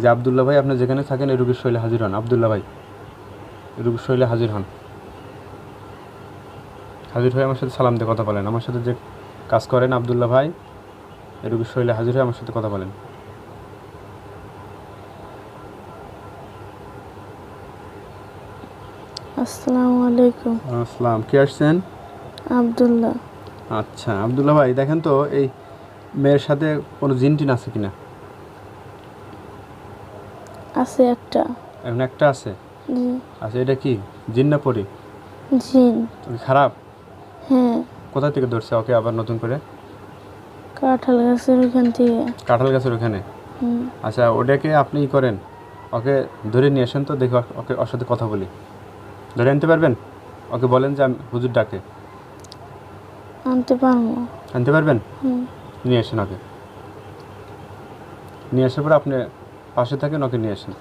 যে আব্দুল্লাহ ভাই আপনি যেখানে থাকেন এই রোগীর শৈলে হাজির হন। আব্দুল্লাহ ভাই এই রোগীর শৈলে হাজির হন। হাজির হয়ে আমার সাথে সালাম দিয়ে কথা বলেন। আমার সাথে যে কাজ করেন আব্দুল্লাহ ভাই এই রোগীর শৈলে হাজির হয়ে আমার সাথে কথা বলেন। আসসালামু আলাইকুম। আসসালাম। কে আসছেন? আব্দুল্লাহ। আচ্ছা আব্দুল্লাহ ভাই দেখেন তো এই মেয়ের সাথে কোনো জিন টিন আছে কিনা? আছে একটা। এখন একটা আছে? জি। আচ্ছা এটা কি জিন না পরি? জিন। খারাপ? হ্যাঁ। কোথা থেকে ধরছে ওকে আবার নতুন করে? কাঁঠাল গাছের ওখান থেকে। কাঁঠাল গাছের ওখানে? আচ্ছা ওটাকে আপনি ই করেন, ওকে ধরে নিয়ে আসেন তো দেখি ওকে ওর সাথে কথা বলি। ধরে আনতে পারবেন? ওকে বলেন যে আমি হুজুর ডাকে। আনতে পারবো। আনতে পারবেন? নিয়ে আসেন ওকে। নিয়ে আসার পরে আপনি পাশে থাকেন, ওকে নিয়ে আসেন।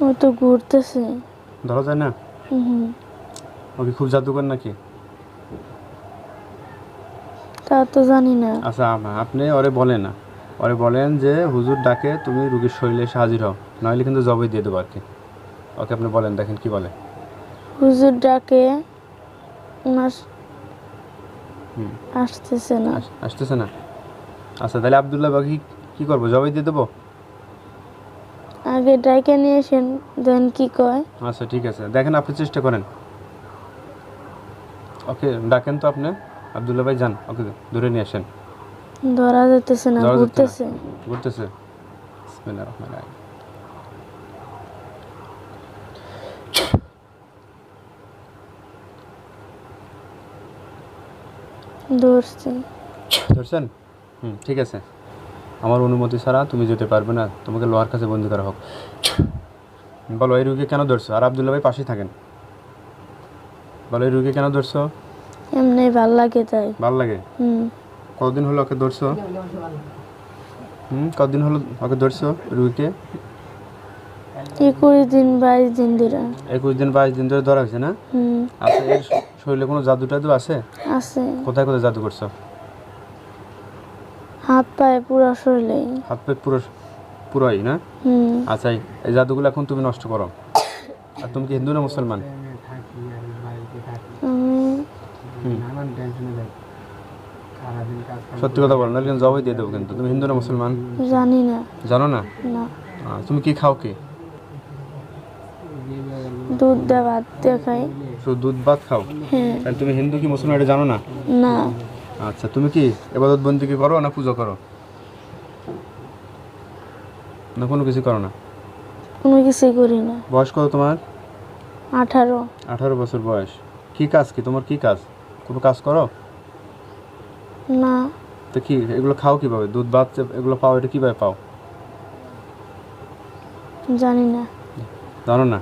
ও তো ঘুরতেছে। ধরা যায় না? ওকে খুব জাদুকর নাকি? তা তো জানি না। আচ্ছা আপনি ওরে বলেন না, ওরে বলেন যে হুজুর ডাকে তুমি রুগীর শরীরে এসে হাজির হও, নইলে কিন্তু জবাই দিয়ে দেবো আর কি। ওকে আপনি বলেন, দেখেন কি বলে। হুজুর ডাকে ওনার আসতেছে না। আসতেছে না? আচ্ছা তাহলে আব্দুল্লাহ বাকি কি করবো, জবাই দিয়ে দেবো? আগে ডাকে নিয়ে আসেন, দেন কি কয়। আচ্ছা ঠিক আছে, দেখেন আপনি চেষ্টা করেন। ওকে ডাকেন তো আপনি, আব্দুল্লাহ ভাই যান ওকে ধরে নিয়ে আসেন। ধরা যেতেছে না, ঘুরতেছে। ঘুরতেছে। বিসমিল্লাহির রহমানির রহিম। ধরছেন? ঠিক আছে। আমার অনুমতি ছাড়া তুমি যেতে পারবে না, তোমাকে লোহার কাছে বন্দি করা হোক। বলো এই রুগীকে কেন ধরছো? আর আব্দুল্লাহ ভাই পাশেই থাকেন। বলো এই রুগীকে কেন ধরছো? এমনি ভাল লাগে তাই। ভাল লাগে? কতদিন হলো ওকে ধরছো? কতদিন হলো ওকে ধরছো রুগীকে? 21 দিন 22 দিন ধরে। 21 দিন 22 দিন ধরে ধরা হয়েছে না? আচ্ছা এর শরীরে কোনো জাদু টাদু আছে? আছে। কোথায় কোথায় জাদু করছো? হাত পায়ে পুরো শরীরে। হাত পা পুরোই না? আচ্ছা এই জাদুগুলো এখন তুমি নষ্ট করো। আর তুমি কি হিন্দু না মুসলমান? সত্যি কথা বলো, নাহলে কিন্তু জবাই দিয়ে দেবো। কিন্তু তুমি হিন্দু না মুসলমান? জানি না। জানো না? না। তুমি কি খাও কি? দুধ দিয়ে ভাত দিয়ে খাই। শুধু দুধ ভাত খাও? হ্যাঁ। তাহলে তুমি হিন্দু কি মুসলমান এটা জানো না? না। আচ্ছা তুমি কি ইবাদত বন্দেগী করো না পুজো করো? না কোনো কিছু করো না? কোনো কিছুই করি না। বয়স কত তোমার? 18। 18 বছর বয়স। কি কাজ কি তোমার, কি কাজ? কোনো কাজ করো না। তো কি এগুলো খাও কিভাবে? দুধ ভাত এগুলো পাও, এটা কিভাবে পাও? জানি না। জানো না?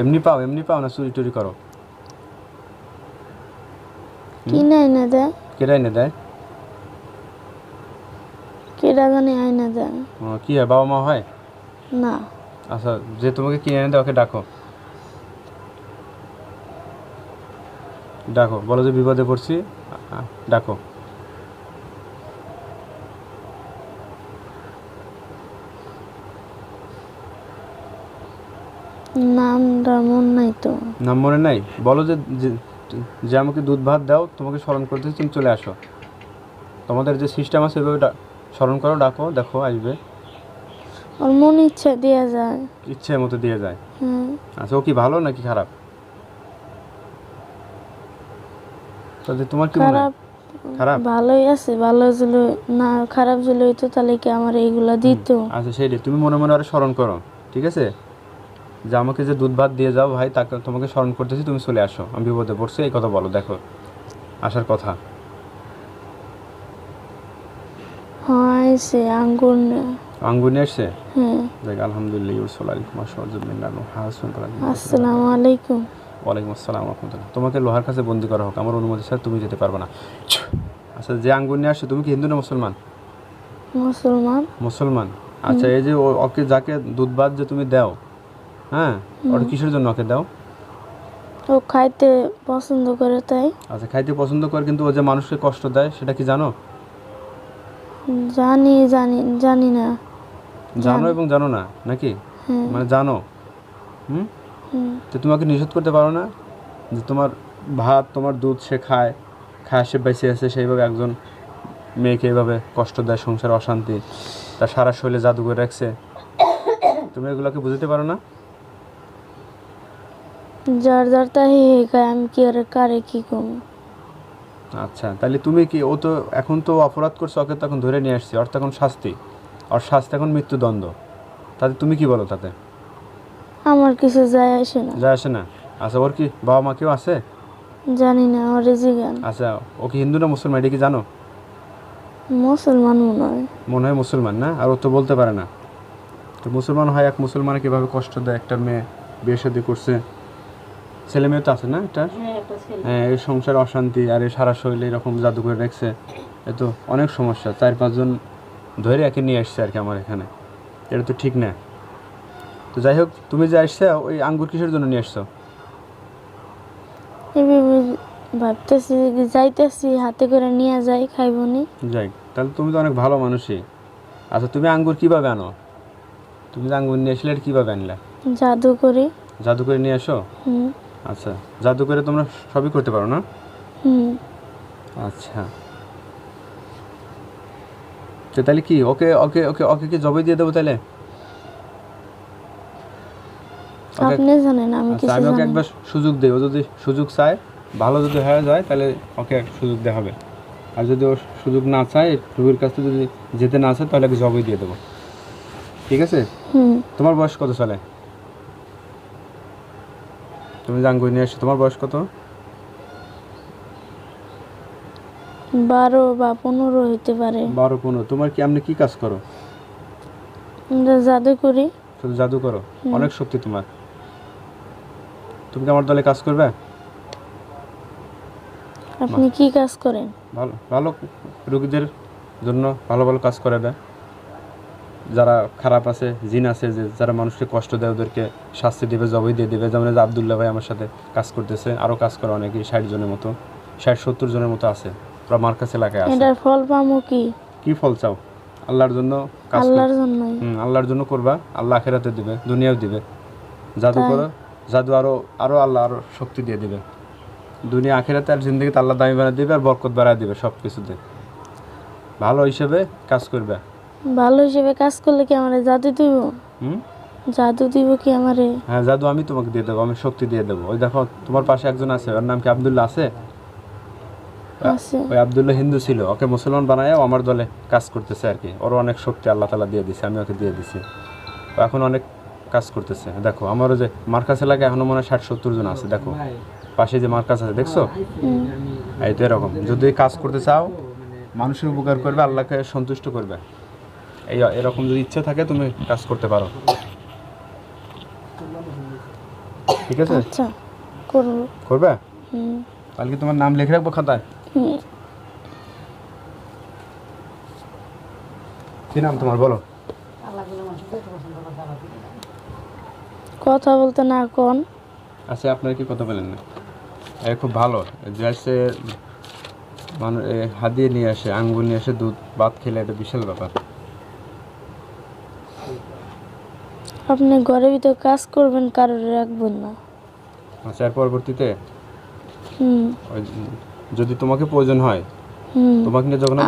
এমনি পাও? এমনি পাও না চুরি টুরি করো? কিনে আইনা দেয়। কেটে এনে দেয়? কেডা জানি আইনা দেয়। কি হয়, বাবা মা হয়? না। আচ্ছা যে তোমাকে কিনে এনে দেয় ওকে ডাকো, ডাকো, বলো যে বিপদে পড়ছি, ডাকো। নামটা মন নাই তো। নাম মনে নাই? বলো যে যে আমাকে দুধ ভাত দাও, তোমাকে স্মরণ করতেছি, তুমি চলে আসো। তোমাদের যে সিস্টেম আছে ওইভাবে স্মরণ করো, ডাকো, দেখো আসবে। ওর মন ইচ্ছা দেয়া যায়। ইচ্ছে মতো দিয়ে যায়? হ্যাঁ। আচ্ছা ও কি ভালো নাকি খারাপ? তাহলে তোমার কি মনে হয়? খারাপ? ভালোই আছে। ভালো ছিল না, খারাপ ছিল তো তাহলে কি আমার এইগুলা দিত? আচ্ছা সেইটাই, তুমি মনে মনে আরো স্মরণ করো, ঠিক আছে? যে আমাকে যে দুধ ভাত দিয়ে যাও ভাই, তাকে তোমাকে স্মরণ করতেছি, তুমি চলে আসো, আমি বিপদে পড়ছি, এই কথা বলো, দেখো আসার কথা। হয়েছে আঙ্গুর না। আঙ্গুর নিয়ে আসছে? হ্যাঁ। দেখ আলহামদুলিল্লাহ ইউরসুল আলাইকুম আসসালামু আলাইকুম। ওয়ালাইকুম আসসালাম রহমতুল্লাহ। তোমাকে লোহার কাছে বন্দি করা হোক, আমার অনুমতি ছাড়া তুমি যেতে পারবে না। আচ্ছা যে আঙ্গুর নিয়ে আসছে, তুমি কি হিন্দু না মুসলমান? মুসলমান। মুসলমান। আচ্ছা এই যে ওকে যাকে দুধ ভাত যে তুমি দাও, হ্যাঁ, ওটা কিসের জন্য ওকে দাও? ও খাইতে পছন্দ করে তাই। আচ্ছা, খাইতে পছন্দ করে, কিন্তু ও যে মানুষকে কষ্ট দেয় সেটা কি জানো? জানি জানি জানি না। জানো এবং জানো না নাকি? হ্যাঁ। মানে জানো। হুম। হুম। তো তোমাকে নিষেধ করতে পারো না যে তোমার ভাত তোমার দুধ সে খায়, খায় সে বেঁচে আছে, সেইভাবে একজন মেয়েকে এইভাবে কষ্ট দেয়, সংসার অশান্তি, তার সারা শরীরে জাদু করে রাখছে, তুমি এগুলোকে বুঝতে পারো না? যার যার তাই হে খায়, আমি কি আর কারে কি কম। আচ্ছা, তাহলে তুমি কি, ও তো এখন তো অপরাধ করছে, ওকে তো এখন ধরে নিয়ে আসছি, ওর তো এখন শাস্তি, ওর শাস্তি এখন মৃত্যুদণ্ড, তাতে তুমি কি বলো তাতে? আমার কিছু যায় আসে না। যায় আসে না? আচ্ছা, ওর কি বাবা মা কেউ আছে? জানি না, ওরে জিগান। আচ্ছা, ও কি হিন্দু না মুসলমান এটা কি জানো? মুসলমান মনে হয়। মনে হয় মুসলমান না, আর ও তো বলতে পারে না। তো মুসলমান হয়, এক মুসলমানে কীভাবে কষ্ট দেয়, একটা মেয়ে বিয়ে শাদী করছে, ছেলে মেয়ে তো আছে না একটা? হ্যাঁ, এই সংসার অশান্তি, আর এই সারা শরীরে এরকম জাদু করে রাখছে, এ তো অনেক সমস্যা, 4-5 জন ধরে একে নিয়ে আসছে আর কি আমার এখানে, এটা তো ঠিক না। তো যাই হোক, তুমি যে আসছে ওই আঙ্গুর কিসের জন্য নিয়ে আসছো? এভাবে ভাবতেছি যাইতেছি, হাতে করে নিয়ে যাই খাইবনি। যাই, তাহলে তুমি তো অনেক ভালো মানুষই। আচ্ছা, তুমি আঙ্গুর কীভাবে আনো? তুমি যে আঙ্গুর নিয়ে আসলে এটা কীভাবে আনলা? জাদু করি। জাদু করে নিয়ে আসো? হুম। আচ্ছা, জাদু করে তোমরা সবই করতে পারো না? হুম। আচ্ছা, তো তাহলে কি ওকে ওকে ওকে ওকে কি জবাই দিয়ে দেবো তাহলে? ওকে, আপনি জানেন, আমি আচ্ছা, কিছু আমি ওকে জানি না। একবার সুযোগ দিই, ও যদি সুযোগ চায়, ভালো যদি হয়ে যায়, তাহলে ওকে সুযোগ দেওয়া হবে। আর যদি ও সুযোগ না চায়, রুগীর কাছে যদি যেতে না চায়, তাহলে ওকে জবাই দিয়ে দেবো, ঠিক আছে? হুম। তোমার বয়স কত চলে? তুমি জাঙ্গুই নিয়ে এসো, তোমার বয়স কত? 12 বা 15 হইতে পারে। 12-15। তোমার কি, আপনি কি কাজ করো? আমরা জাদু করি। শুধু জাদু করো? অনেক শক্তি তোমার। তুমি কি আমার দলে কাজ করবে? আপনি কি কাজ করেন? ভালো ভালো রুগীদের জন্য ভালো ভালো কাজ করাবে, যারা খারাপ আছে, জিন আছে, যে যারা মানুষকে কষ্ট দেয়, ওদেরকে শাস্তি দেবে, জবাই দিয়ে দেবে। যেমন এই যে আবদুল্লাহ ভাই আমার সাথে কাজ করতেছে, আরও কাজ করে অনেকেই, 60 জনের মতো, 60-70 জনের মতো আছে, পুরো মার্কাস এলাকায় আছে। এটার ফল পামু কি? কি ফল চাও? আল্লাহর জন্য কাজ করো। আল্লাহর জন্যই। আল্লাহর জন্য করবা, আল্লাহ আখেরাতে দিবে, দুনিয়াও দিবে। জাদু তাই? করো, জাদু আরও আরও আল্লাহ আরও শক্তি দিয়ে দিবে, দুনিয়া আখেরাতে আর জিন্দগিতে আল্লাহ দামি বানিয়ে দিবে, আর বরকত বাড়ায় দিবে সব কিছুতে। ভালো হিসেবে কাজ করবে। ভালো হিসেবে কাজ করলে কি আমারে জাদু দিব? হুম। জাদু দিব কি আমারে? হ্যাঁ, জাদু আমি তোমাকে দিয়ে দেবো, আমি শক্তি দিয়ে দেবো। ওই দেখো, তোমার পাশে একজন আছে, ওর নাম কি আবদুল্লাহ আছে? আছে। ওই আবদুল্লাহ হিন্দু ছিল, ওকে মুসলমান বানায় আমার দলে কাজ করতেছে আর কি। ওরও অনেক শক্তি আল্লাহ তালা দিয়ে দিছে, আমি ওকে দিয়ে দিছি, ও এখন অনেক কাজ করতেছে। দেখো, আমারও যে মার্কাস এলাকায় এখনো মনে হয় 60-70 জন আছে। দেখো পাশে যে মার্কাস আছে, দেখছো? এই তো এরকম, যদি কাজ করতে চাও, মানুষের উপকার করবে, আল্লাহকে সন্তুষ্ট করবে, এই এরকম যদি ইচ্ছে থাকে, তুমি কাজ করতে পারো, ঠিক আছে? আচ্ছা, করব। করবে? হুম। তাহলে কি তোমার নাম লিখে রাখবো খাতায়? হুম। কি নাম তোমার বলো? কথা বলতে না কোন? আচ্ছা, আপনার কি কথা বলেন না? খুব ভালো, যে আসে মানুষ হাত দিয়ে নিয়ে আসে, আঙ্গুর নিয়ে আসে, দুধ ভাত খেলে, এটা বিশাল ব্যাপার। আপনি ঘরের ভিতর কাজ করবেন, কারোর রাখবেন না। আচ্ছা, এর পরবর্তীতে হুম। ওই যদি তোমাকে প্রয়োজন হয়, হুম। তোমাকে নিয়ে যখন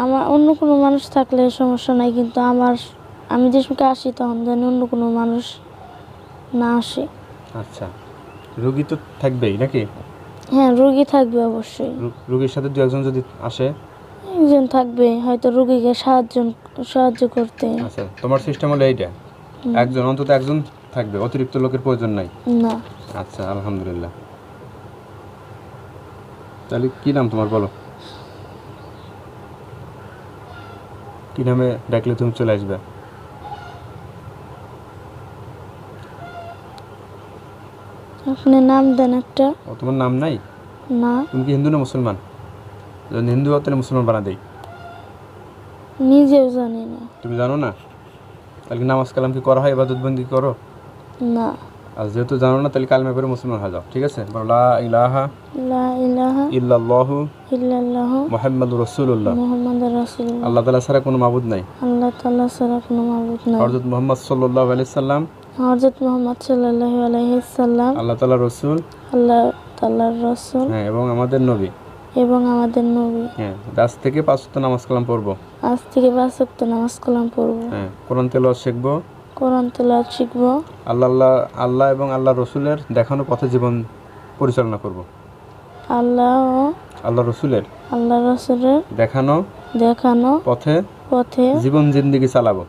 আমার অন্য কোনো মানুষ থাকলে সমস্যা নাই, কিন্তু আমি যে সময় আসি তখন যেন অন্য কোনো মানুষ না আসে। আচ্ছা, রুগী তো থাকবেই নাকি? হ্যাঁ, রোগী থাকবে অবশ্যই। রুগীর সাথে 2-1 যদি আসে? একজন থাকবে হয়তো রোগীকে সাহায্য করতে। আচ্ছা, তোমার সিস্টেম হলো এইটা, একজন, অন্তত একজন থাকবে, অতিরিক্ত লোকের প্রয়োজন নাই? না। আচ্ছা, আলহামদুলিল্লাহ। তাহলে কি নাম তোমার বলো? কি নামে ডাকলে তুমি চলে আসবে? আপনি নাম দেন একটা। ও, তোমার নাম নাই? না। তুমি কি হিন্দু না মুসলমান? যদি হিন্দু হও, তাহলে মুসলমান বানা দেই। নিজেও জানি না। তুমি জানো না? তাহলে কি নামাজ কালাম কি করা হয়, ইবাদত বন্দি করো? না। আর যেহেতু জানো না তাহলে কালেমা পড়ে মুসলমান হয়ে যাও, ঠিক আছে? বলো লা ইলাহা লা ইলাহা ইল্লাল্লাহু ইল্লাল্লাহু মুহাম্মাদুর রাসূলুল্লাহ। মুহাম্মাদুর রাসূলুল্লাহ। আল্লাহ তাআলা ছাড়া কোনো মাবুদ নাই। আল্লাহ তাআলা ছাড়া কোনো মাবুদ নাই। হযরত মুহাম্মদ সাল্লাল্লাহু আলাইহি সাল্লাম হযরত মুহাম্মদ সাল্লাল্লাহু আলাইহি সাল্লাম আল্লাহ তাআলার রাসূল। আল্লাহ তাআলার রাসূল হ্যাঁ, এবং আমাদের নবী। এবং আমাদের নবী। হ্যাঁ, আজ থেকে 5 ওয়াক্ত নামাজ কালাম পড়বো। আজ থেকে 5 ওয়াক্ত নামাজ কালাম পড়ব। হ্যাঁ, কোরআন তেলাওয়াত শিখবো। কোরআন তেলাওয়াত শিখব। আল্লাহ এবং আল্লাহ রসুলের দেখানো পথে জীবন পরিচালনা করব। আল্লাহ রসুলের আল্লাহ রাসূলের দেখানো পথে জীবন জিন্দেগি চালাবো।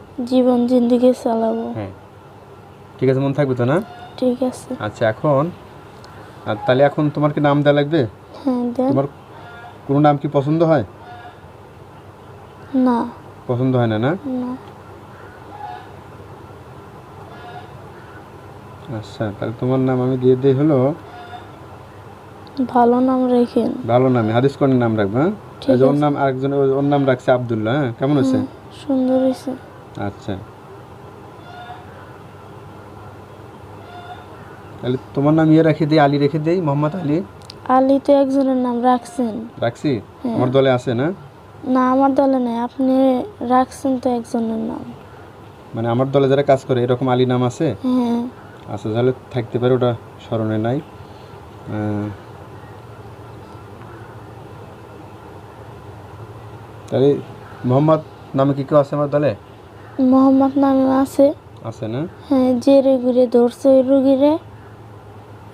চালাবো। হ্যাঁ, ঠিক আছে, মন থাকবে তো না? ঠিক আছে। আচ্ছা, তাহলে এখন তোমার কি নাম দেওয়া লাগবে? হ্যাঁ, দেন। তোমার কোনো নাম কি পছন্দ হয়? না। পছন্দ হয় না? না। না। আচ্ছা, তাহলে তোমার নাম আমি দিয়ে দিই হলো ভালো নাম রেখেন। ভালো নামে হাদিস কোরআনের নাম রাখবা। ঠিক এই যে ওর আছে। নাম আরেকজন, ওর নাম রাখছে আব্দুল্লাহ। হ্যাঁ, কেমন হয়েছে? সুন্দর হয়েছে। আচ্ছা, তাহলে তোমার নাম রেখে দিই, আলী রেখে দিই, মোহাম্মদ আলী। আলী তো একজনের নাম রাখছেন। রাখছি? হ্যাঁ। আমার দলে আছে না? না, আমার দলে নাই, আপনি রাখছেন তো একজনের নাম। মানে আমার দলে যারা কাজ করে এরকম আলী নাম আছে? হ্যাঁ। আচ্ছা, তাহলে থাকতে পারে, ওটা স্মরণে নাই। তাহলে মোহাম্মদ নামে কি কেউ আছে আমার দলে? মোহাম্মদ নামে আছে না? হ্যাঁ, যে রোগীরে ধরছে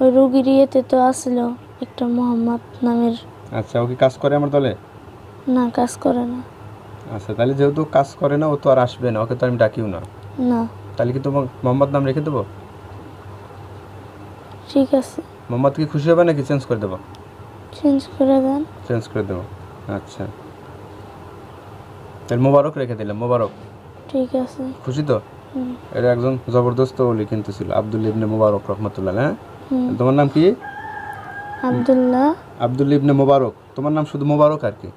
ওই রোগীর ইয়েতে তো আসলো একটা মোহাম্মদ নামের। আচ্ছা, ও কি কাজ করে আমার দলে? না, কাজ করে না। আচ্ছা, তাহলে যেহেতু কাজ করে না, ও তো আর আসবে না, ওকে তো আমি ডাকিও না। না। তাহলে কি তোমার মোহাম্মদ নাম রেখে দেবো? ঠিক আছে। মোহাম্মদ কি খুশি হবে নাকি চেঞ্জ করে দেবো? চেঞ্জ করে দেন। চেঞ্জ করে দেবো। আচ্ছা, তাহলে মোবারক রেখে দিলাম, মোবারক। ঠিক আছে। খুশি তো? এটা একজন জবরদস্ত ওলি কিন্তু ছিল, আব্দুল্লাহ ইবনে মোবারক রহমতুল্লাহ। হ্যাঁ, তোমার নাম কি? আব্দুল্লাহ ইবনে মোবারক। তোমার নাম শুধু মোবারক আর কি,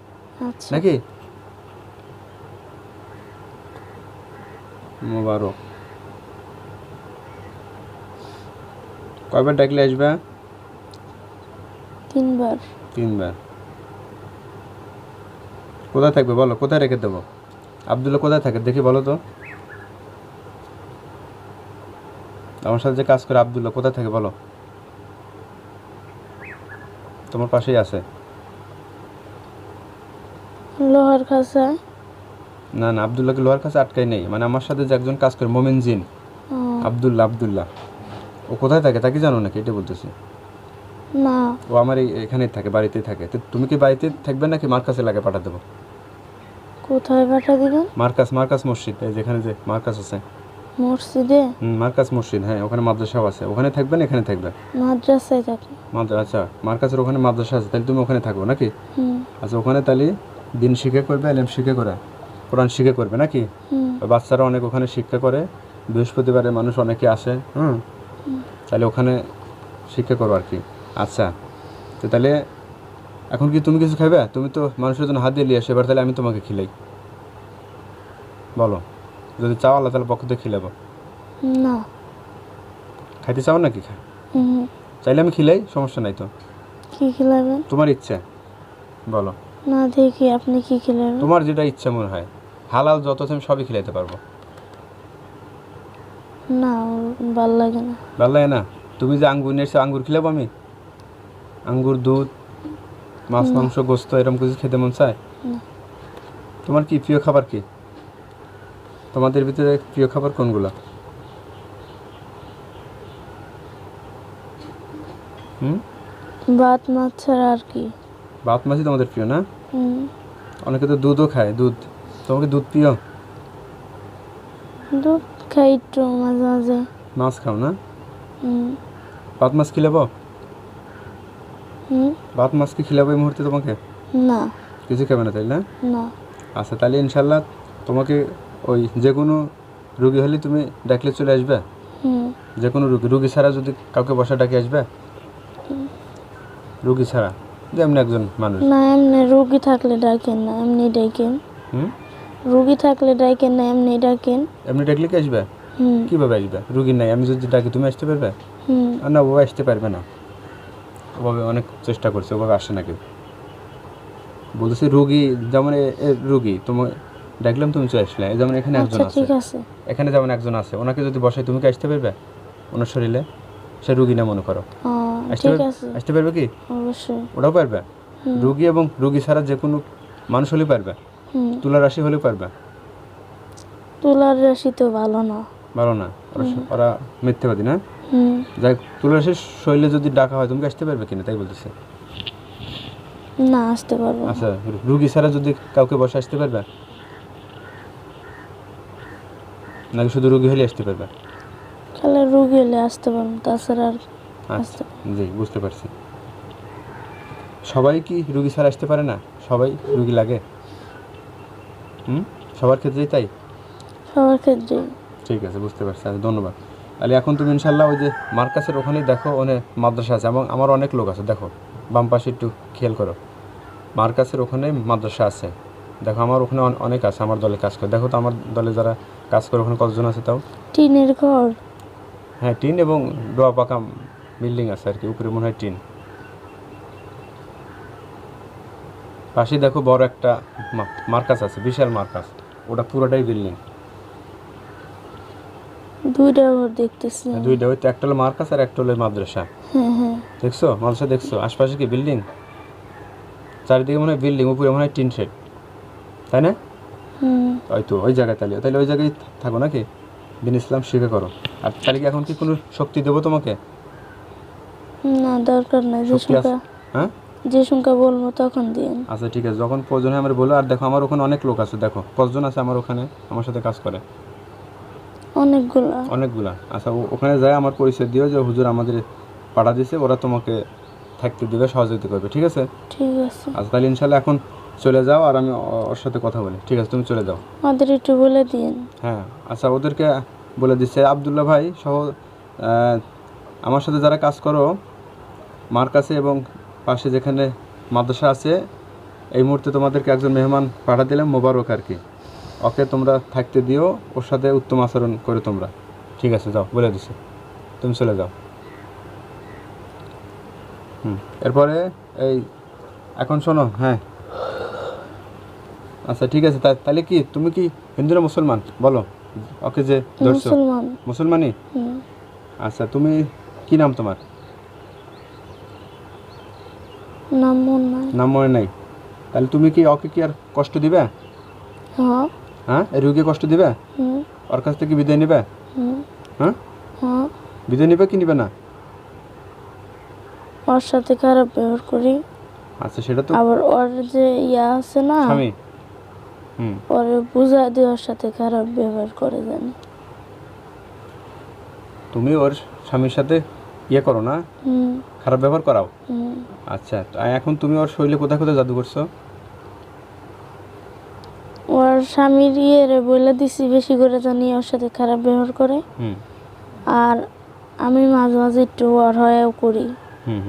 আচ্ছা। নাকি? মোবারক। কয়বার ডাকলে আসবে? 3 বার। 3 বার। কোথায় থাকবে বলো, কোথায় রেখে দেবো? আব্দুল্লাহ কোথায় থাকে দেখি বলো তো। আমার সাথে যে কাজ করে আব্দুল্লাহ কোথায় থাকে বলো? তোমার পাশেই আছে? লোহার খাঁচায়। না না, আব্দুল্লাহকে লোহার কাছে আটকাই নেই, মানে আমার সাথে যে একজন কাজ করে মোমেন জিন, আব্দুল্লাহ, ও কোথায় থাকে তা কি জানো নাকি? এটা বলতেছি। না। ও আমার এখানেই থাকে, বাড়িতেই থাকে। তো তুমি কি বাড়িতে থাকবে নাকি মার্কাস এলাকায় পাঠা দেবো? কোথায় পাঠা দিবেন? মার্কাস মসজিদ, এই যেখানে যে মার্কাস আছে। মসজিদে? মার্কাস মসজিদ, হ্যাঁ, ওখানে মাদ্রাসাও আছে। ওখানে থাকবে না এখানে থাকবে? মাদ্রাসায় থাকি। আচ্ছা, মার্কাসের ওখানে মাদ্রাসা আছে, তাহলে তুমি ওখানে থাকবো নাকি? আচ্ছা, ওখানে তাহলে দিন শিক্ষা করবে, এলেম শিক্ষা করে, কোরআন শিক্ষা করবে নাকি? বাচ্চারা অনেক ওখানে শিক্ষা করে, বৃহস্পতিবারে মানুষ অনেকে আসে। তাহলে ওখানে শিক্ষা করো আর কি। আচ্ছা, তো তাহলে এখন কি তুমি কিছু খাইবে? তুমি তো মানুষের জন্য হাত দিয়ে নিয়ে আসো, এবার তাহলে আমি তোমাকে খিলাই। বলো, যদি চাও আল্লাহ তাহলে পক্ষ থেকে খিলাবো। না। খাইতে চাও নাকি? চাইলে আমি খিলাই, সমস্যা নাই তো। কি খিলাবেন? তোমার ইচ্ছা, বলো। না, দেখি আপনি কি খিলাবেন। তোমার যেটা ইচ্ছা মনে হয়, হালাল যত আছে আমি সবই খিলাইতে পারবো। না, ভাল লাগে না। ভাল লাগে না? তুমি যে আঙ্গুর নিয়ে এসে আঙ্গুর খিলাবো আমি? আঙ্গুর, দুধ, মাছ, মাংস, গোস্ত এরকম কিছু খেতে মন চায়? তোমার কি প্রিয় খাবার কি? তোমাদের ভিতরে প্রিয় খাবার কোনগুলো? ভাত মাছ ছাড়া আর কি? ভাত মাছই তোমাদের প্রিয় না? অনেকে তো দুধও খায়। দুধ, তোমাকে দুধ প্রিয়? দুধ খাই একটু মাঝে মাঝে। মাছ খাও না? ভাত মাছ খিলাবো? ভাত মাছ কি খিলাবো এই মুহূর্তে তোমাকে? না। কিছু খাবে না, তাই না? না। আচ্ছা, তাহলে ইনশাল্লাহ তোমাকে ওই যে কোনো রুগী হলে তুমি ডাকলে চলে আসবে? যে কোনো রুগী ছাড়া যদি কাউকে বসা ডাকে আসবে? রুগী ছাড়া, যে এমনি একজন মানুষ? না, এমনি রুগী থাকলে ডাকেন না, এমনি ডাকেন। রুগী থাকলে ডাকেন না, এমনি ডাকেন। এমনি ডাকলে কি আসবে? হুম কীভাবে আসবে? রুগী নাই, আমি যদি ডাকি তুমি আসতে পারবে? হুম আর না, ও আসতে পারবে না, ওভাবে অনেক চেষ্টা করছে, ওভাবে আসে না কেউ। বলতেছি রুগী যেমন রুগী তোমার ডাকলাম তুমি চলে আসলে, যেমন এখানে একজন আচ্ছা আছে, ঠিক আছে। এখানে যেমন একজন আছে, ওনাকে যদি বসাই তুমি কি আসতে পারবে? ওনার শরীরে সে রুগী না মনে করো, ও আসতে ঠিক পারবে? আছে, আসতে পারবে কি? অবশ্যই। ওটাও পারবে। হুম রুগী এবং রুগী ছাড়া যে কোনো মানুষ হলেই পারবে, হুম তুলা রাশি হলেও পারবে। তুলার রাশি তো ভালো না। ভালো না, ওরা মিথ্যেবাদী না। হুম যাই হোক, তুলা রাশির শরীরে যদি ডাকা হয় তুমি কি আসতে পারবে কিনা তাই বলতেছে। না, আসতে পারবো না। আচ্ছা, রুগী ছাড়া যদি কাউকে বসে আসতে পারবে, নাকি শুধু রুগী হলে আসতে পারবে? তাহলে রুগী হলে আসতে পারবো, তাছাড়া আর আচ্ছা, আসতে জি বুঝতে পারছি। সবাই কি রুগী ছাড়া আসতে পারে না? সবাই রুগী লাগে। সবার ক্ষেত্রেই তাই? সবার ক্ষেত্রেই। ঠিক আছে, বুঝতে পারছি। আচ্ছা, ধন্যবাদ। তাহলে এখন তুমি ইনশাল্লাহ ওই যে মার্কাসের ওখানেই দেখো, অনেক মাদ্রাসা আছে এবং আমার অনেক লোক আছে, দেখো বাম পাশে একটু খেয়াল করো, মার্কাসের ওখানে মাদ্রাসা আছে, দেখো আমার ওখানে অনেক আছে আমার দলে কাজ করে, দেখো তো আমার দলে যারা কাজ করে ওখানে কতজন আছে তাও। টিনের ঘর। হ্যাঁ, টিন এবং ডোয়া পাকা বিল্ডিং আছে আর কি, উপরে মনে হয় টিন। পাশে দেখো বড় একটা মার্কাস আছে, বিশাল মার্কাস, ওটা পুরোটাই বিল্ডিং। দুইটা ঘর দেখতেছি। দুইটা, ওই তো একটা হলো মার্কাস আর একটা হলো মাদ্রাসা। হ্যাঁ হ্যাঁ। দেখছো মাদ্রাসা, দেখছো আশপাশে কি বিল্ডিং, চারিদিকে মনে হয় বিল্ডিং, উপরে মনে হয় টিন শেড, তাই না? হুম ওই তো ওই জায়গায়, তাহলে তাহলে ওই জায়গায় থাকো নাকি, দিন ইসলাম শিখে করো। আর তাহলে কি এখন কি কোনো শক্তি দেবো তোমাকে? না, দরকার নাই। যে শক্তি আছে? সংখ্যা হ্যাঁ, যে সংখ্যা বলবো তখন দিন। আচ্ছা ঠিক আছে, যখন প্রয়োজন হয় আমার বলো। আর দেখো আমার ওখানে অনেক লোক আছে, দেখো কতজন আছে আমার ওখানে আমার সাথে কাজ করে, অনেকগুলা। অনেকগুলা। আচ্ছা, ওখানে যায় আমার পরিচয় দিও যে হুজুর আমাদের পাঠা দিয়েছে, ওরা তোমাকে থাকতে দেবে, সহযোগিতা করবে, ঠিক আছে? ঠিক আছে। আচ্ছা, তাহলে ইনশাল্লাহ এখন চলে যাও, আর আমি ওর সাথে কথা বলি, ঠিক আছে? তুমি চলে যাও। আমাদের একটু বলে দিন। হ্যাঁ, আচ্ছা, ওদেরকে বলে দিচ্ছে আবদুল্লাহ ভাই সহ আমার সাথে যারা কাজ করো মার্কাসে এবং পাশে যেখানে মাদ্রাসা আছে, এই মুহূর্তে তোমাদেরকে একজন মেহমান পাঠা দিলাম, মোবারক আর কি, ওকে তোমরা থাকতে দিও, ওর সাথে উত্তম আচরণ করে তোমরা, ঠিক আছে? যাও, বলে দিছো, তুমি চলে যাও। এরপরে এই এখন শোনো, হ্যাঁ আচ্ছা ঠিক আছে, তাহলে কি তুমি কি হিন্দু না মুসলমান বলো? ওকে যে ধরছো, মুসলমান। মুসলমানই? হুম। আচ্ছা, তুমি কি নাম তোমার? নাম মন নাই। নাম মনে নাই? তাহলে তুমি কি ওকে কি আর কষ্ট দিবে? হ্যাঁ। হ্যাঁ, এই রুগীকে কষ্ট দিবে? হুম ওর কাছ থেকে বিদায় নেবে? হুম। হ্যাঁ, হ্যাঁ। বিদায় নেবে কি নিবে না? ওর সাথে খারাপ ব্যবহার করি। আচ্ছা, সেটা তো আবার ওর যে ইয়া আছে না, স্বামী। ওরে বুঝা দিয়ে ওর সাথে খারাপ ব্যবহার করে জানি। তুমি ওর স্বামীর সাথে ইয়ে করো না, হুম খারাপ ব্যবহার করাও? হুম। আচ্ছা, তো এখন তুমি ওর শরীরে কোথায় কোথায় জাদু করছো? ওর স্বামীর ইয়েরে বলে দিছি বেশি করে জানি ওর সাথে খারাপ ব্যবহার করে। হুম আর আমি মাঝে মাঝে একটু ওর হয়েও করি। হুম।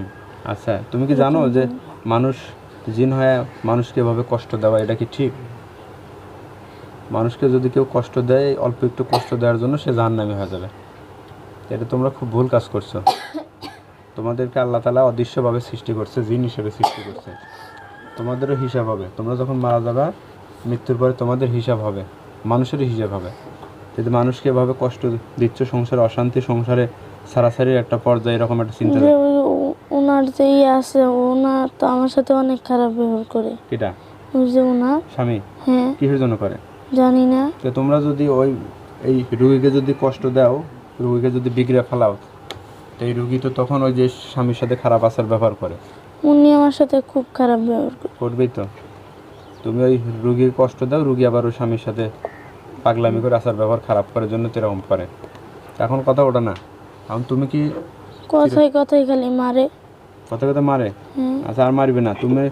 আচ্ছা, তুমি কি জানো যে মানুষ জিন হয়ে মানুষকে এভাবে কষ্ট দেওয়া এটা কি ঠিক? মানুষকে যদি কেউ কষ্ট দেয়, অল্প একটু কষ্ট দেওয়ার জন্য সে জাহান্নামী হয়ে যাবে। এটা তোমরা খুব ভুল কাজ করছো। তোমাদেরকে আল্লাহ তাআলা অদৃশ্যভাবে সৃষ্টি করছে, জিন হিসেবে সৃষ্টি করছে, তোমাদেরও হিসাব হবে। তোমরা যখন মারা যাবে, মৃত্যুর পরে তোমাদের হিসাব হবে, মানুষেরও হিসাব হবে। যদি মানুষকে এভাবে কষ্ট দিচ্ছ, সংসারে অশান্তি, সংসারে সারাসারির একটা পর্যায়ে এরকম একটা চিন্তা, যে ওনার যে ইয়ে আছে, ওনার তো আমার সাথে অনেক খারাপ ব্যবহার করে। কিটা? ওই যে ওনার স্বামী? হ্যাঁ, কিসের জন্য করে জানি না। তো তোমরা যদি এই রুগীকে যদি কষ্ট দাও, রুগীকে যদি বিগড়ে ফেলাও, তো এই রুগী তো তখন ওই যে স্বামীর সাথে খারাপ আচার ব্যবহার করে, উনি আমার সাথে খুব খারাপ ব্যবহার করে। করবেই তো। তুমি ওই রুগীর কষ্ট দাও, রুগী আবার ওই স্বামীর সাথে পাগলামি করে আচার ব্যবহার খারাপ করার জন্য তো এরকম করে। এখন কথা ওটা না, এখন তুমি কি কথায় কথায় খালি মারে। কথা কথা মারে? হ্যাঁ। আচ্ছা, আর মারবে না, তুমি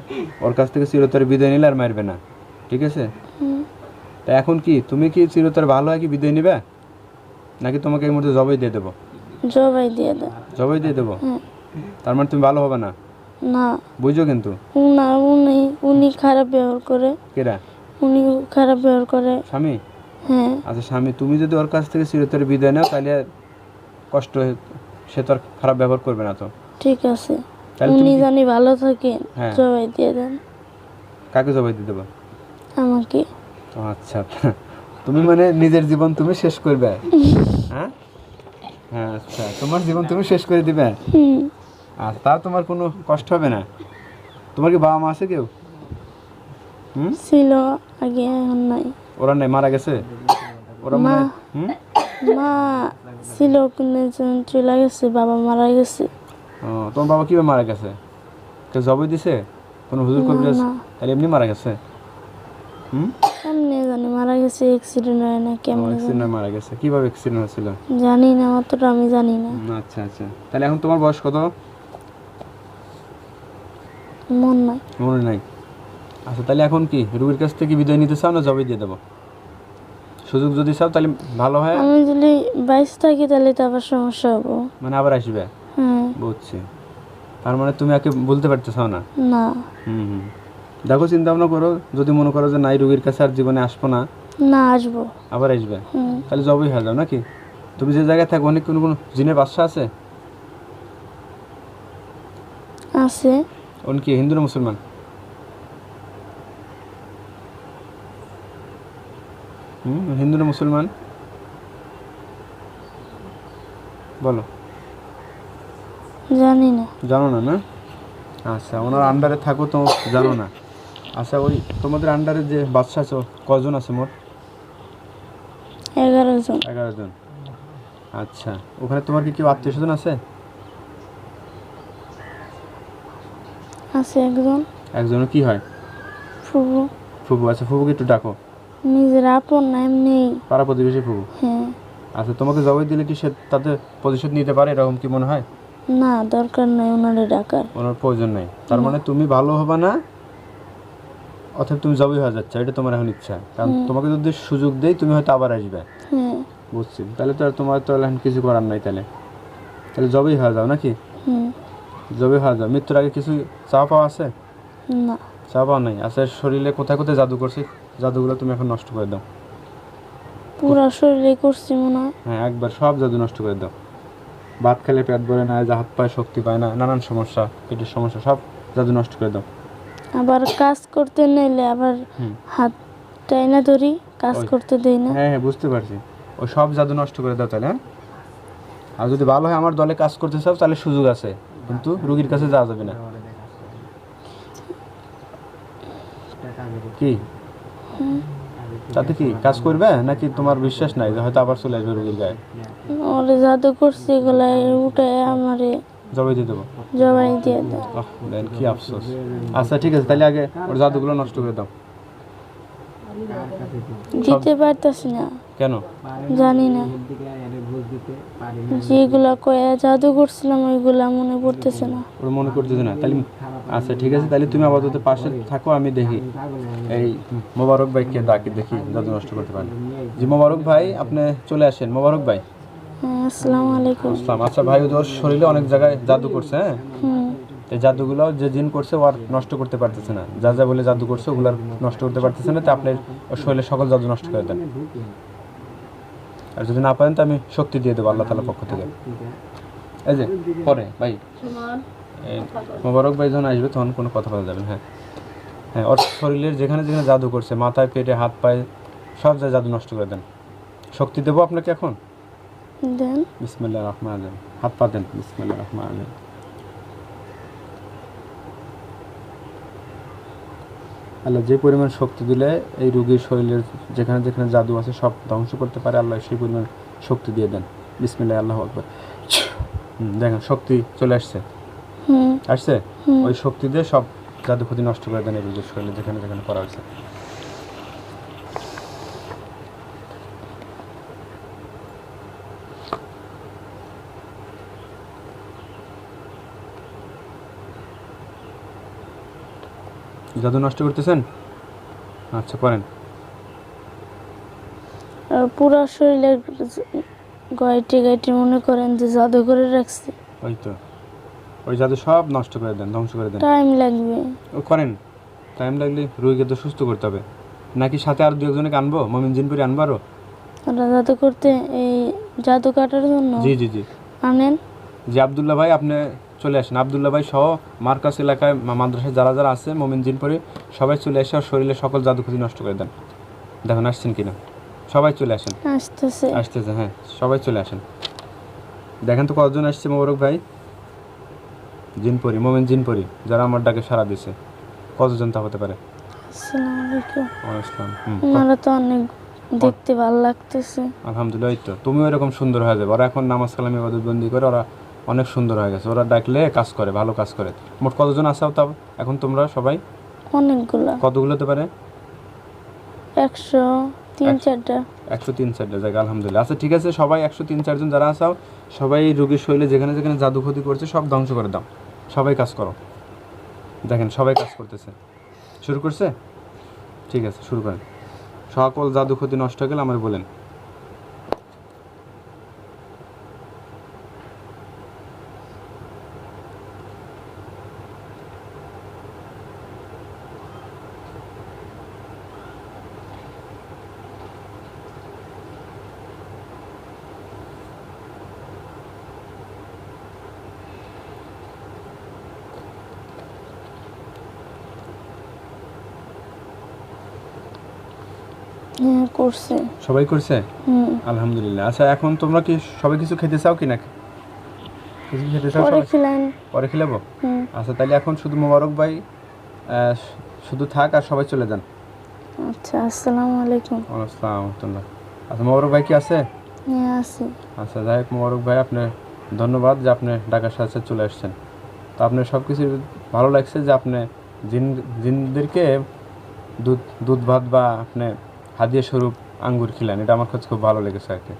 ওর কাছ থেকে চিরতরে বিদায় নিলে আর মারবে না, ঠিক আছে? হুম। তা এখন কি তুমি কি চিরতরে ভালো হয় কি বিদায় নিবে, নাকি তোমাকে এই মুহূর্তে জবাই দিয়ে দেবো? জবাই দিয়ে দেয়। জবাই দিয়ে দেবো? হ্যাঁ। তার মানে তুমি ভালো হবে না, না, বুঝছো? কিন্তু উনি খারাপ ব্যবহার করে। কেরা? উনি খারাপ ব্যবহার করে। স্বামী? হ্যাঁ আচ্ছা স্বামী, তুমি যদি ওর কাছ থেকে চিরতরে বিদায় নাও তাহলে আর কষ্ট সে তো আর খারাপ ব্যবহার করবে না তো। ঠিক আছে, তাহলে উনি তুমি কি- জানি ভালো থাকেন, হ্যাঁ। জবাই দিয়ে দেন কাকে জবাই দিয়ে দেবো? আমাকে। ও আচ্ছা, তুমি মানে নিজের জীবন তুমি শেষ করবে? হ্যাঁ হ্যাঁ, আচ্ছা তোমার জীবন তুমি শেষ করে দিবে? হুম, আর তা তোমার কোনো কষ্ট হবে না? তোমার কি বাবা মা আছে কেউ? হুম, ছিল আগে, এখন নাই। ওরা নাই, মারা গেছে ওরা মা মানে? হুম, মা ছিল কিন্তু চলে গেছে, বাবা মারা গেছে। ও তোমার বাবা কিভাবে মারা গেছে? কেউ জবাই দিছে? কোনো হুজুর কবিরাজ? না। তাহলে এমনি মারা গেছে? হুম, কেমনে জানি মারা গেছে, অ্যাক্সিডেন্ট হয় না কেমনে জানি। অ্যাক্সিডেন্টে মারা গেছে। কিভাবে অ্যাক্সিডেন্ট হয়েছিল? জানি না, অতটা আমি জানি না। আচ্ছা আচ্ছা, তাহলে এখন তোমার বয়স কত? মন নাই। মনে নাই। আচ্ছা তাহলে এখন কি রুগীর কাছ থেকে বিদায় নিতে চাও না জবাই দিয়ে দেবো? সুযোগ যদি চাও তাহলে ভালো হয়, আমি যদি বাইশ থাকি তাহলে তো আবার সমস্যা হবো। মানে আবার আসবে। হ্যাঁ। বুঝছি, তার মানে তুমি একে বলতে পারতেছো না? না। হুম হুম, দেখো চিন্তা ভাবনা করো, যদি মনে করো যে নাই রুগীর কাছে আর জীবনে আসবো না, না আসবো। আবার আসবে, হুম। তাহলে জবই হয়ে যাও নাকি? তুমি যে জায়গায় থাকো অনেক কোনো কোনো জিনের বাদশা আছে? আছে। অনেক কি হিন্দু না মুসলমান? হিন্দু না মুসলমান বলো? জানি না। জানো না? না, আচ্ছা ওনার আন্ডারে থাকো তো জানো না? আচ্ছা ওই তোমাদের আন্ডারে যে বাদশা আছে ও কজন আছে মোট? 11 জন। 11 জন। আচ্ছা, ওখানে তোমার কি কেউ আত্মীয় স্বজন আছে? আছে একজন। একজনের কি হয়? ফুবু। ফুবু। আচ্ছা ফুবুকে একটু ডাকো। নিজের আপন না, এমনি। পাড়া প্রতিবেশী ফুবু। হ্যাঁ। আচ্ছা তোমাকে জবাই দিলে কি সে তাতে প্রতিশোধ নিতে পারে, এরকম কি মনে হয়? না, দরকার নাই ওনারে ডাকার। ওনার প্রয়োজন নেই, তার মানে তুমি ভালো হবে না অথবা তুমি জবাই হয়ে যাচ্ছে, এটা তোমার এখন ইচ্ছা। কারণ তোমাকে যদি সুযোগ দেই তুমি হয়তো আবার আসবে। হ্যাঁ। বুঝছি, তাহলে তো আর তোমার তো এখন কিছু করার নাই, তাহলে তাহলে জবাই হয়ে যাও নাকি? হুম। জবাই হয়ে যাও। মৃত্যুর আগে কিছু চা পাওয়া আছে? না। চা পাওয়া নাই। আচ্ছা শরীরে কোথায় কোথায় জাদু করছে, জাদুগুলো তুমি এখন নষ্ট করে দাও। পুরা শরীরে করছি মনে হয়। হ্যাঁ একবার সব জাদু নষ্ট করে দাও। ভাত খেলে পেট ভরে না, যে হাত পায়ে শক্তি পায় না, নানান সমস্যা, পেটের সমস্যা, সব জাদু নষ্ট করে দাও। আবার কাজ করতে নিলে আবার হুম। হাত টাইনা ধরি, কাজ ওই। করতে দেই না। হ্যাঁ হ্যাঁ বুঝতে পারছি, ওই সব জাদু নষ্ট করে দাও তাহলে। হ্যাঁ, আর যদি ভালো হয় আমার দলে কাজ করতে চাও তাহলে সুযোগ আছে, কিন্তু রুগীর কাছে যাওয়া যাবে না। কি তাতে কি কাজ করবে নাকি তোমার বিশ্বাস নাই যে হয়তো আবার চলে আসবে রুগীর গায়ে? ওরে জাদু করছি, গলায় উঠে আমারে জবাই দিয়ে দেবো? জবাই দিয়ে দেয়। দেন কি আফসোস। আচ্ছা ঠিক আছে, তাহলে আগে ওর জাদুগুলো নষ্ট করে দাও। দিতে পারতাছি না। কেন? জানি না, যেগুলা কয়ে জাদু করছিলাম ওইগুলা মনে পড়তেছে না। ওর মনে করতেছে না তাহলে? আচ্ছা ঠিক আছে, তাহলে তুমি আপাতত পাশে থাকো, আমি দেখি এই মোবারক ভাইকে ডাকি, দেখি জাদু নষ্ট করতে পারি। জি মোবারক ভাই, আপনি চলে আসেন। মোবারক ভাই। হ্যাঁ, আসসালামু আলাইকুম। আসসালাম। আচ্ছা ভাই, ওর শরীরে অনেক জায়গায় জাদু করছে। হ্যাঁ, হুম। এই জাদুগুলো যে জিন করছে ও আর নষ্ট করতে পারতেছে না, যা যা বলে জাদু করছে ওগুলো আর নষ্ট করতে পারতেছে না, তো আপনি ওর শরীরে সকল জাদু নষ্ট করে দেন। আর যদি না পারেন তো আমি শক্তি দিয়ে দেবো আল্লাহ তাআলার পক্ষ থেকে। এই যে পরে ভাই, এই মোবারক ভাই যখন আসবে তখন কোনো কথা বলা যাবে না। হ্যাঁ হ্যাঁ, ওর শরীরের যেখানে যেখানে জাদু করছে, মাথায়, পেটে, হাত পায়ে, সব জাদু নষ্ট করে দেন। শক্তি দেবো আপনাকে এখন। দেন। বিসমিল্লাহির রহমানির রহিম। হাত পা দেন। বিসমিল্লাহির রহমানির রহিম। আল্লাহ যে পরিমাণ শক্তি দিলে এই রোগীর শরীরের যেখানে যেখানে জাদু আছে সব ধ্বংস করতে পারে, আল্লাহ সেই পরিমাণ শক্তি দিয়ে দেন। বিসমিল্লাহ, আল্লাহু আকবার। দেখেন শক্তি চলে আসছে। হুম। আসছে? ওই শক্তি দিয়ে সব জাদু ক্ষতি নষ্ট করে দেন এই রোগীর শরীরে যেখানে যেখানে করা হয়েছে। জাদু নষ্ট করতেছেন? আচ্ছা করেন। আর পুরা শরীরের গয়টি গাইটি মনে করেন যে জাদু করে রাখছে। ওই তো, ওই জাদু সব নষ্ট করে দেন, ধ্বংস করে দেন। টাইম লাগবে। ও করেন, টাইম লাগলে রোগীকে তো সুস্থ করতে হবে। নাকি সাথে আর দু একজনকে আনবো, মমিন জিনপুরি আনবো আরো? ওরা জাদু করতে, এই জাদু কাটার জন্য জি জি জি আনেন। জি, আবদুল্লাহ ভাই আপনি চলে আসেন। আবদুল্লাহ ভাই সহ মার্কাস এলাকায় মাদ্রাসায় যারা যারা আছে মমিন জিনপুরি, সবাই চলে এসে ওর শরীরে সকল জাদু ক্ষতি নষ্ট করে দেন। দেখুন আসছেন কিনা, সবাই চলে আসেন। আসতেছে। আসতেছে, হ্যাঁ সবাই চলে আসেন। দেখেন তো কতজন আসছে মোবারক ভাই, জিনপুরি, মোমেন জিনপুরি, যারা আমার ডাকে সাড়া দিছে, কতজন তা হতে পারে? আসসালামু আলাইকুম। আসলাম। ওনারা তো অনেক দেখতে ভালো লাগতেছে। আলহামদুলিল্লাহ। এই তো তুমিও এরকম সুন্দর হয়ে যাবে। ওরা এখন নামাজ কালাম ইবাদত বন্দি করে, ওরা অনেক সুন্দর হয়ে গেছে। ওরা ডাকলে কাজ করে, ভালো কাজ করে। মোট কতজন আসাও তাও এখন তোমরা সবাই? অনেকগুলা, কতগুলো হতে পারে? 103-4টা। 103-4টা জায়গা, আলহামদুলিল্লাহ। আচ্ছা ঠিক আছে, সবাই 103-4 জন যারা আসাও, সবাই রোগীর শরীরে যেখানে যেখানে জাদু ক্ষতি করছে সব ধ্বংস করে দাও। সবাই কাজ করো। দেখেন সবাই কাজ করতেছে, শুরু করছে। ঠিক আছে, শুরু করেন। সকল জাদু ক্ষতি নষ্ট হয়ে গেলে আমার বলেন। হ্যাঁ করছে। সবাই করছে, আলহামদুলিল্লাহ। আচ্ছা এখন তোমরা কি সবাই কিছু খেতে চাও কি না? কিছু খেতে চাও? পরে সবাই খিলান। পরে খেলাবো। আচ্ছা তাহলে এখন শুধু মোবারক ভাই শুধু থাক, আর সবাই চলে যান। আচ্ছা, আসসালামু আলাইকুম। আসসালাম রহমতুল্লাহ। আচ্ছা মোবারক ভাই কি আছে? হ্যাঁ আছি। আচ্ছা যাই হোক মোবারক ভাই, আপনি ধন্যবাদ যে আপনি ঢাকার সাথে চলে আসছেন। তো আপনার সব কিছু ভালো লাগছে যে আপনি জিনদেরকে দুধ দুধ ভাত বা আপনি হাদিয়া স্বরূপ আঙ্গুর খিলেন, এটা আমার কাছে খুব ভালো লেগেছে আর কি।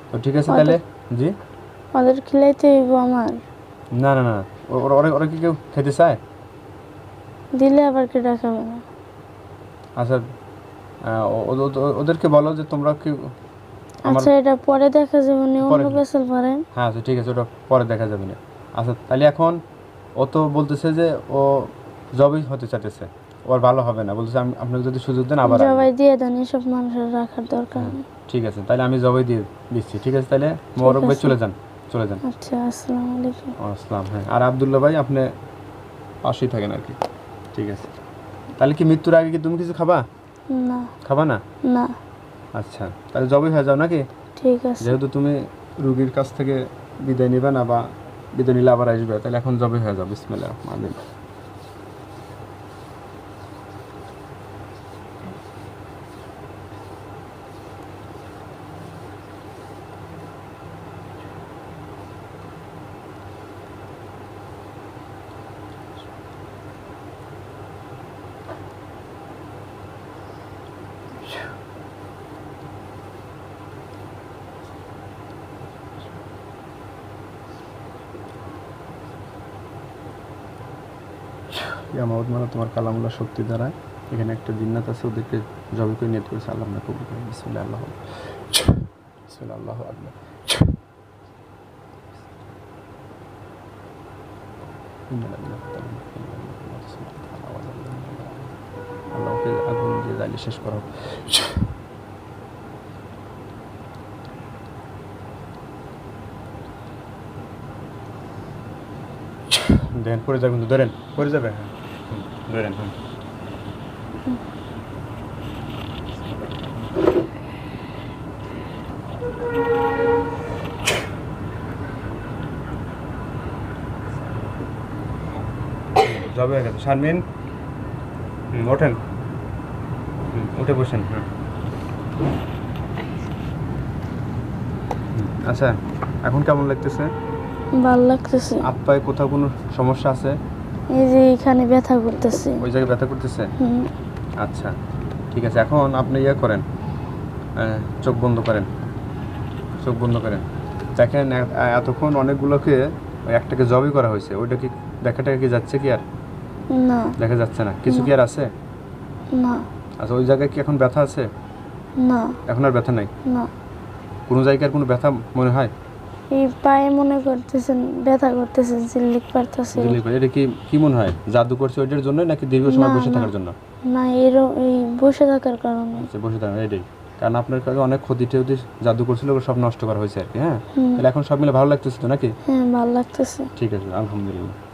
তো ঠিক আছে তাহলে। জি, ওদের খিলাইতে হইব আমার? না না না, ওরা ওরা ওরা কি কেউ খেতে চায়? দিলে আবার কেটা খাবে না? আচ্ছা ওদেরকে বলো যে তোমরা কি আমার। আচ্ছা এটা পরে দেখা যাবে না, পরে অন্য পেছাল পারেন। হ্যাঁ আচ্ছা ঠিক আছে, ওটা পরে দেখা যাবে না। আচ্ছা তাহলে এখন ও তো বলতেছে যে ও জবই হতে চাইতেছে, ওর ভালো হবে না বলতেছে। আমি আপনাকে যদি সুযোগ দেন আবার আসবো। জবাই দিয়ে দেন, এসব মানুষের রাখার দরকার নেই। ঠিক আছে তাহলে আমি জবাই দিয়ে দিচ্ছি। ঠিক আছে তাহলে মোবারক ভাই চলে যান, চলে যান। আচ্ছা, আসসালামু আলাইকুম। আসসালাম। হ্যাঁ, আর আবদুল্লাহ ভাই আপনি পাশেই থাকেন আর কি। ঠিক আছে তাহলে কি মৃত্যুর আগে কি তুমি কিছু খাবা? না। খাবা না? না। আচ্ছা তাহলে জবাই হয়ে যাও নাকি? ঠিক আছে। যেহেতু তুমি রুগীর কাছ থেকে বিদায় নিবে না, বা বিদায় নিলে আবার আসবে, তাহলে এখন জবাই হয়ে যাও। বিসমিল্লাহির রহমানির রহিম। ইয়ামাউদ মানে তোমার কালামুল্লাহ শক্তি দ্বারা এখানে একটা জিন্নাত আছে, ওদেরকে জবে করে নিয়ত করেছে। আল্লাহ না কবুল করেন। বিসমিল্লাহ আল্লাহ বিসমিল্লাহ আল্লাহু আকবার। আল্লাহকে আগুন দিয়ে জ্বালিয়ে শেষ করো। দেন পড়ে যাবেন, তো ধরেন পড়ে যাবে। হ্যাঁ ধরেন। হ্যাঁ জবে হয়ে গেছে। শারমিন ওঠেন, উঠে বসেন। হ্যাঁ আচ্ছা এখন কেমন লাগতেছে? ভালো লাগতেছে। আত্মায় কোথাও কোনো সমস্যা আছে? এই যে এখানে ব্যথা করতেছে। ওই জায়গায় ব্যথা করতেছে? আচ্ছা ঠিক আছে, এখন আপনি ইয়ে করেন, চোখ বন্ধ করেন, চোখ বন্ধ করেন। দেখেন এতক্ষণ অনেকগুলোকে ওই একটাকে জবই করা হয়েছে, ওইটা কি দেখাটা কি যাচ্ছে কি আর? না। দেখা যাচ্ছে না কিছু কি আর আছে? না। আচ্ছা ওই জায়গায় কি এখন ব্যথা আছে? না। এখন আর ব্যথা নাই? না। কোনো জায়গায় কোনো ব্যথা মনে হয়? এই পায়ে মনে করতেছেন ব্যথা করতেছেন, চিল্লিক পারতেছে। দিল্লি করে। এটা কি কি মনে হয় জাদু করছে ওইটার জন্য নাকি দীর্ঘ সময় না, বসে না। থাকার জন্য? না, এই বসে থাকার কারণে। আচ্ছা, বসে থাকার এটাই কারণ আপনার কাছে অনেক ক্ষতি টতি জাদু করছিল, ওগুলো সব নষ্ট করা হয়েছে আর কি। হ্যাঁ, হুম। তাহলে এখন সব মিলে ভালো লাগতেছে তো নাকি? হ্যাঁ, ভালো লাগতেছে। ঠিক আছে, আলহামদুলিল্লাহ।